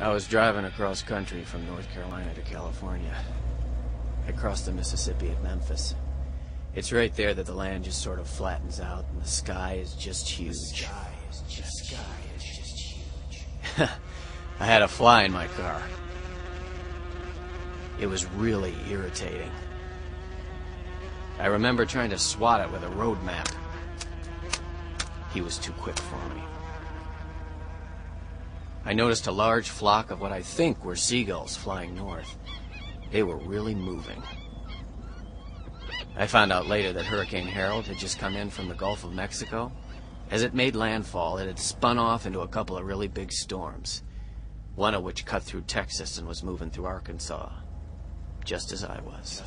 I was driving across country from North Carolina to California. I crossed the Mississippi at Memphis. It's right there that the land just sort of flattens out and the sky is just huge. The sky is just huge. I had a fly in my car. It was really irritating. I remember trying to swat it with a road map. He was too quick for me. I noticed a large flock of what I think were seagulls flying north. They were really moving. I found out later that Hurricane Harold had just come in from the Gulf of Mexico. As it made landfall, it had spun off into a couple of really big storms, one of which cut through Texas and was moving through Arkansas, just as I was.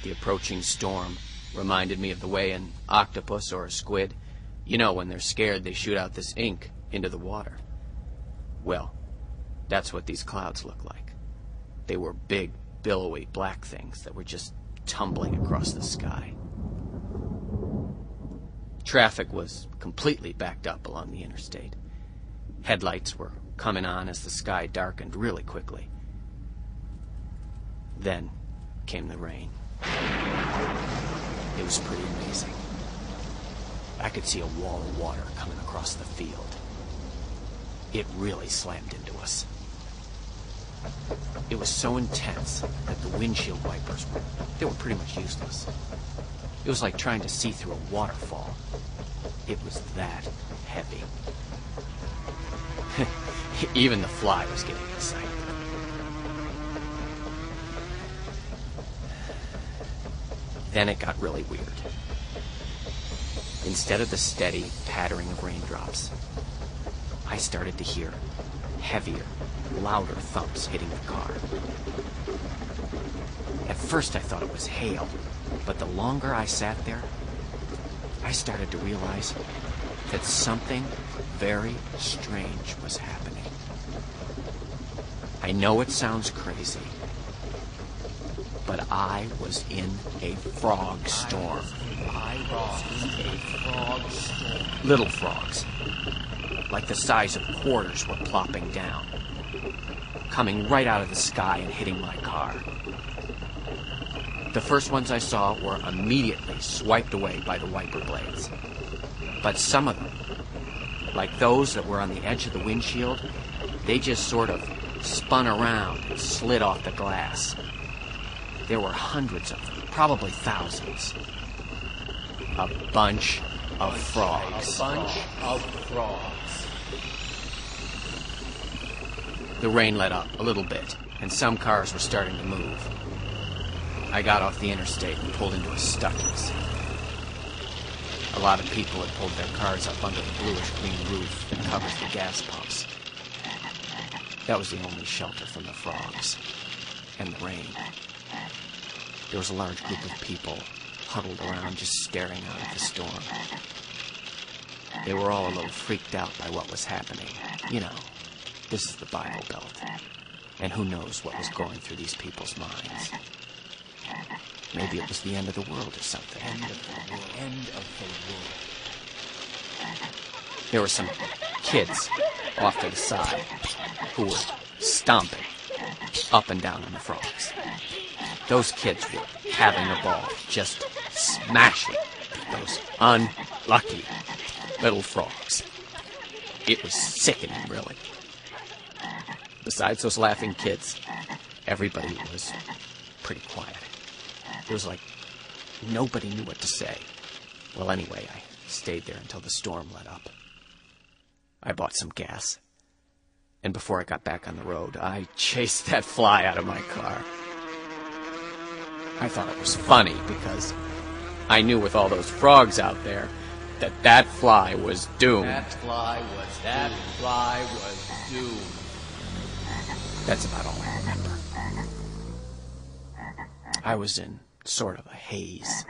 The approaching storm reminded me of the way an octopus or a squid, you know, when they're scared, they shoot out this ink into the water. Well, that's what these clouds look like. They were big, billowy black things that were just tumbling across the sky. Traffic was completely backed up along the interstate. Headlights were coming on as the sky darkened really quickly. Then came the rain. It was pretty amazing. I could see a wall of water coming across the field. It really slammed into us. It was so intense that the windshield wipers they were pretty much useless. It was like trying to see through a waterfall. It was that heavy. Even the fly was getting excited. Then it got really weird. Instead of the steady pattering of raindrops, I started to hear heavier, louder thumps hitting the car. At first I thought it was hail, but the longer I sat there, I started to realize that something very strange was happening. I know it sounds crazy, but I was in a frog storm. Little frogs, like the size of quarters, were plopping down, coming right out of the sky and hitting my car. The first ones I saw were immediately swiped away by the wiper blades. But some of them, like those that were on the edge of the windshield, they just sort of spun around and slid off the glass. There were hundreds of them, probably thousands. A bunch of frogs. The rain let up a little bit, and some cars were starting to move. I got off the interstate and pulled into a Stuckey's. A lot of people had pulled their cars up under the bluish-green roof that covers the gas pumps. That was the only shelter from the frogs and the rain. There was a large group of people huddled around, just staring out at the storm. They were all a little freaked out by what was happening. You know, this is the Bible Belt, and who knows what was going through these people's minds. Maybe it was the end of the world or something. End of the world. There were some kids off to the side who were stomping up and down on the frogs. Those kids were having a ball, just smashing those unlucky little frogs. It was sickening, really. Besides those laughing kids, everybody was pretty quiet. It was like nobody knew what to say. Well, anyway, I stayed there until the storm let up. I bought some gas, and before I got back on the road, I chased that fly out of my car. I thought it was funny because I knew with all those frogs out there that fly was doomed. That fly was doomed. That's about all I remember. I was in sort of a haze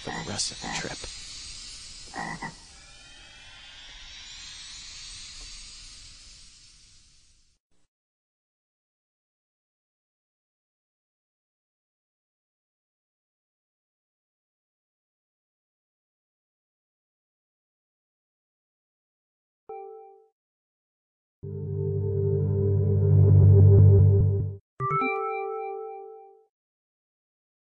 for the rest of the trip.